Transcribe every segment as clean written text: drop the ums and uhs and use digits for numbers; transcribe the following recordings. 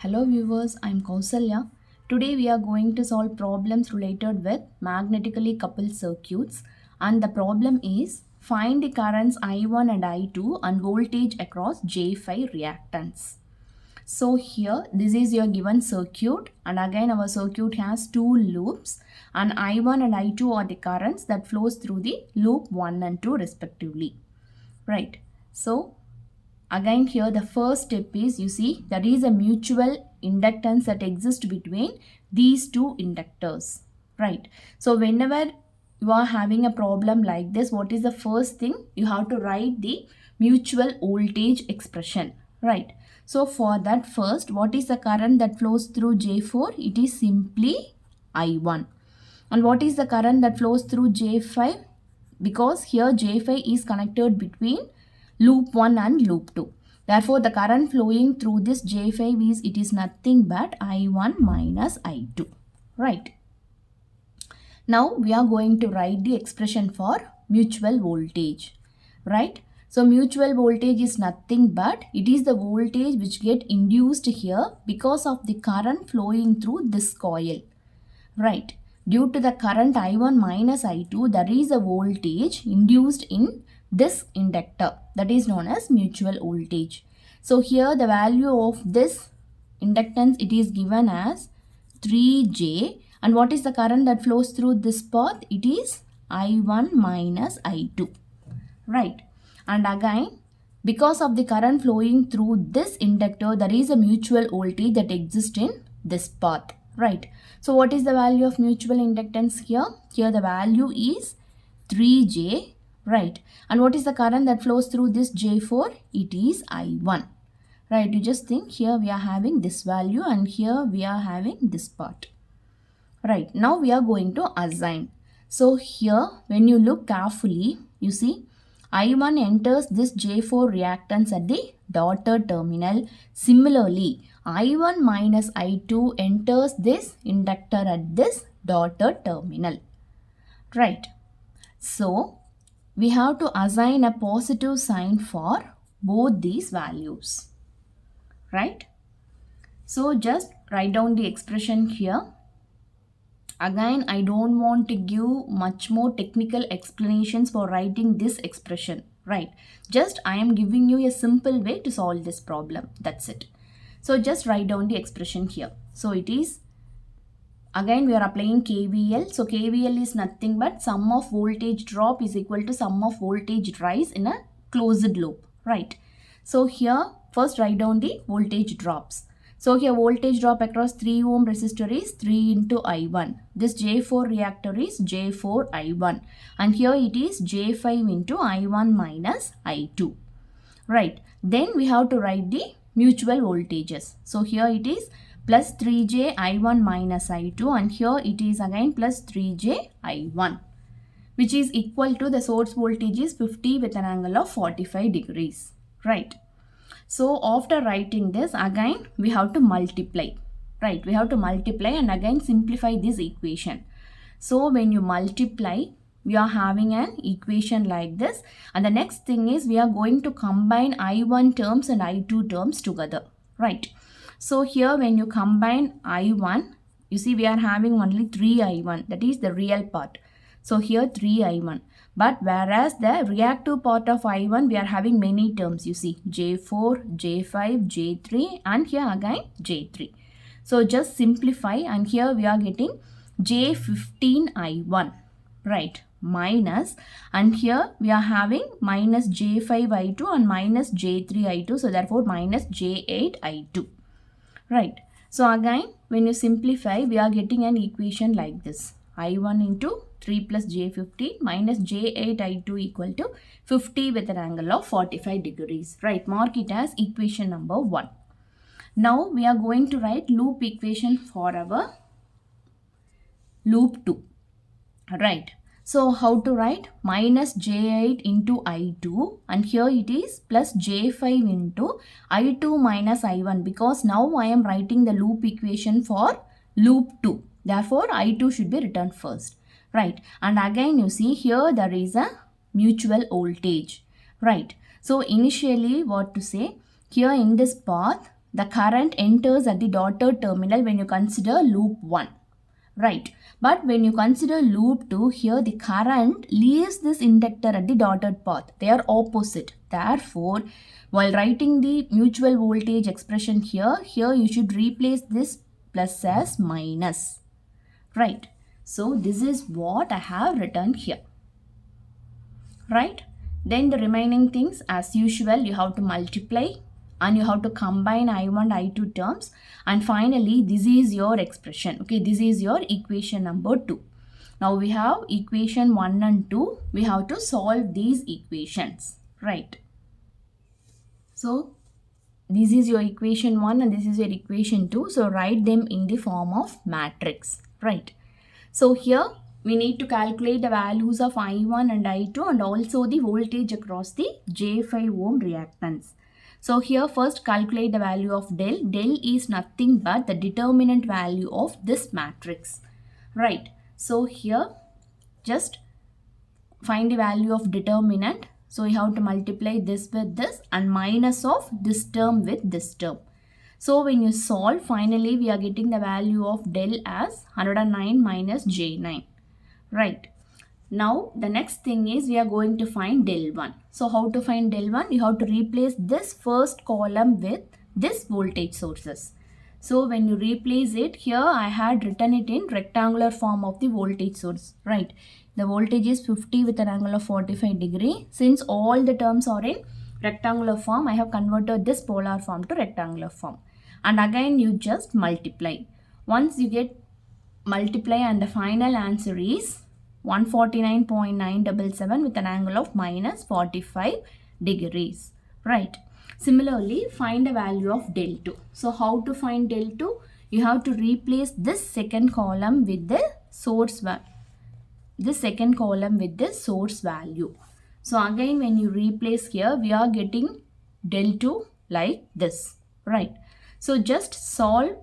Hello viewers, I'm Kausalya. Today we are going to solve problems related with magnetically coupled circuits, and the problem is find the currents I1 and I2 and voltage across J5 reactance. So here this is your given circuit, and again our circuit has two loops, and I1 and I2 are the currents that flows through the loop 1 and 2 respectively. Right. So again here the first step is, you see, there is a mutual inductance that exists between these two inductors, right? So whenever you are having a problem like this, what is the first thing? You have to write the mutual voltage expression, right? So for that, first, what is the current that flows through J4? It is simply I1. And what is the current that flows through J5? Because here J5 is connected between loop 1 and loop 2. Therefore, the current flowing through this J5 is nothing but I1 minus I2. Right. Now, we are going to write the expression for mutual voltage. Right. So, mutual voltage is nothing but it is the voltage which get induced here because of the current flowing through this coil. Right. Due to the current I1 minus I2, there is a voltage induced in this inductor, that is known as mutual voltage. So here the value of this inductance, it is given as 3J, and what is the current that flows through this path? It is I1 minus I2. Right. And again, because of the current flowing through this inductor, there is a mutual voltage that exists in this path. Right. So what is the value of mutual inductance here? Here the value is 3J. Right. And what is the current that flows through this J4? It is I1. Right. You just think here we are having this value and here we are having this part. Right. Now we are going to assign. So here when you look carefully, you see I1 enters this J4 reactance at the dotted terminal. Similarly, I1 minus I2 enters this inductor at this dotted terminal. Right. So, we have to assign a positive sign for both these values. Right. So, just write down the expression here. Again, I don't want to give much more technical explanations for writing this expression, right? Just I am giving you a simple way to solve this problem. That's it. So just write down the expression here. So it is, again we are applying KVL. So KVL is nothing but sum of voltage drop is equal to sum of voltage rise in a closed loop, right? So here first write down the voltage drops. So here voltage drop across 3 ohm resistor is 3 into I1. This J4 reactor is J4 I1. And here it is J5 into I1 minus I2. Right. Then we have to write the mutual voltages. So here it is plus 3J I1 minus I2, and here it is again plus 3J I1, which is equal to the source voltage is 50 with an angle of 45 degrees. Right. So after writing this, again we have to multiply. Right. We have to multiply and again simplify this equation. So when you multiply, we are having an equation like this, and the next thing is we are going to combine I1 terms and I2 terms together, right? So here when you combine I1, you see we are having only 3I1, that is the real part. So here 3I1, but whereas the reactive part of I1 we are having many terms, you see J4, J5, J3, and here again J3. So just simplify, and here we are getting J15I1, right, minus, and here we are having minus J5I2 and minus J3I2, so therefore minus J8I2, right. So again when you simplify, we are getting an equation like this: I1 into 3 plus J15 minus J8I2 equal to 50 with an angle of 45 degrees, right. Mark it as equation number 1. Now we are going to write loop equation for our loop 2, right. So how to write? Minus J8 into I2, and here it is plus J5 into I2 minus I1, because now I am writing the loop equation for loop 2. Therefore, I2 should be written first, right. And again you see here there is a mutual voltage, right. So initially what to say? Here in this path the current enters at the dotted terminal when you consider loop 1. Right. But when you consider loop 2, here the current leaves this inductor at the dotted path. They are opposite. Therefore, while writing the mutual voltage expression here you should replace this plus as minus. Right. So this is what I have written here. Right. Then the remaining things, as usual, you have to multiply and you have to combine I1 and I2 terms, and finally this is your expression. Okay, this is your equation number 2. Now we have equation 1 and 2. We have to solve these equations. Right. So this is your equation 1 and this is your equation 2. So write them in the form of matrix. Right. So here we need to calculate the values of I1 and I2 and also the voltage across the J5 ohm reactance. So here first calculate the value of del. Del is nothing but the determinant value of this matrix. Right. So here just find the value of determinant. So you have to multiply this with this and minus of this term with this term. So when you solve, finally we are getting the value of del as 109 minus J9. Right. Now the next thing is we are going to find del 1. So how to find del 1? You have to replace this first column with this voltage sources. So when you replace it, here I had written it in rectangular form of the voltage source. Right. The voltage is 50 with an angle of 45 degree. Since all the terms are in rectangular form, I have converted this polar form to rectangular form. And again you just multiply. Once you get multiply and the final answer is 149.977 with an angle of minus 45 degrees. Right. Similarly, find the value of del 2. So how to find del 2? You have to replace this second column with the source value. This second column with the source value. So again when you replace here, we are getting del 2 like this. Right. So just solve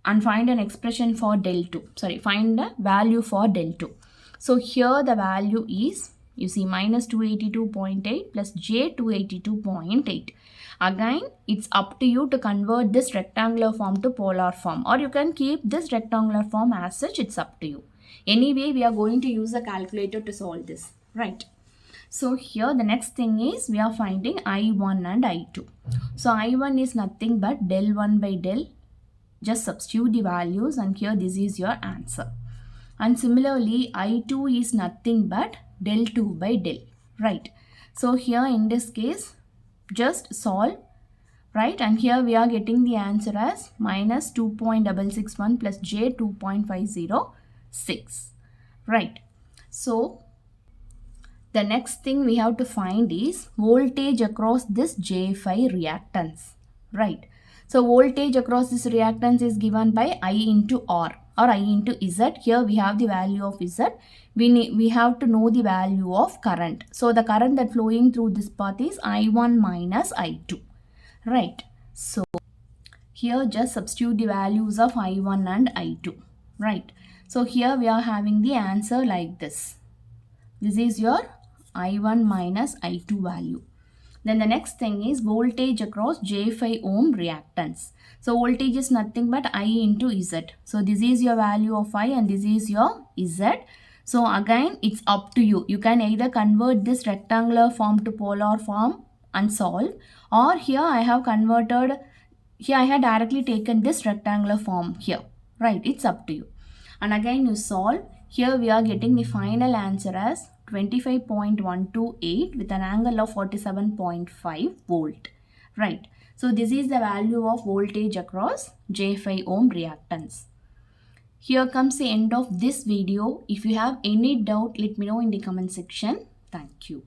and find an expression for del 2. Find the value for del 2. So here the value is, you see, minus 282.8 plus J 282.8. Again, it's up to you to convert this rectangular form to polar form, or you can keep this rectangular form as such. It's up to you. Anyway, we are going to use a calculator to solve this. Right. So here the next thing is we are finding I1 and I2. So I1 is nothing but del 1 by del. Just substitute the values and here this is your answer. And similarly, I2 is nothing but del 2 by del. Right. So here in this case, just solve. Right. And here we are getting the answer as minus 2.661 plus J 2.506. Right. So the next thing we have to find is voltage across this J5 reactance. Right. So voltage across this reactance is given by I into R or I into Z. Here we have the value of Z. We have to know the value of current. So the current that flowing through this path is I1 minus I2. Right. So here just substitute the values of I1 and I2. Right. So here we are having the answer like this. This is your I1 minus I2 value. Then the next thing is voltage across J5 ohm reactance. So voltage is nothing but I into Z. So this is your value of I and this is your Z. So again it's up to you. You can either convert this rectangular form to polar form and solve, or here I have converted, here I have directly taken this rectangular form here. Right, it's up to you. And again you solve. Here we are getting the final answer as 25.128 with an angle of 47.5 volt. Right. So this is the value of voltage across J5 ohm reactance. Here comes the end of this video. If you have any doubt, let me know in the comment section. Thank you.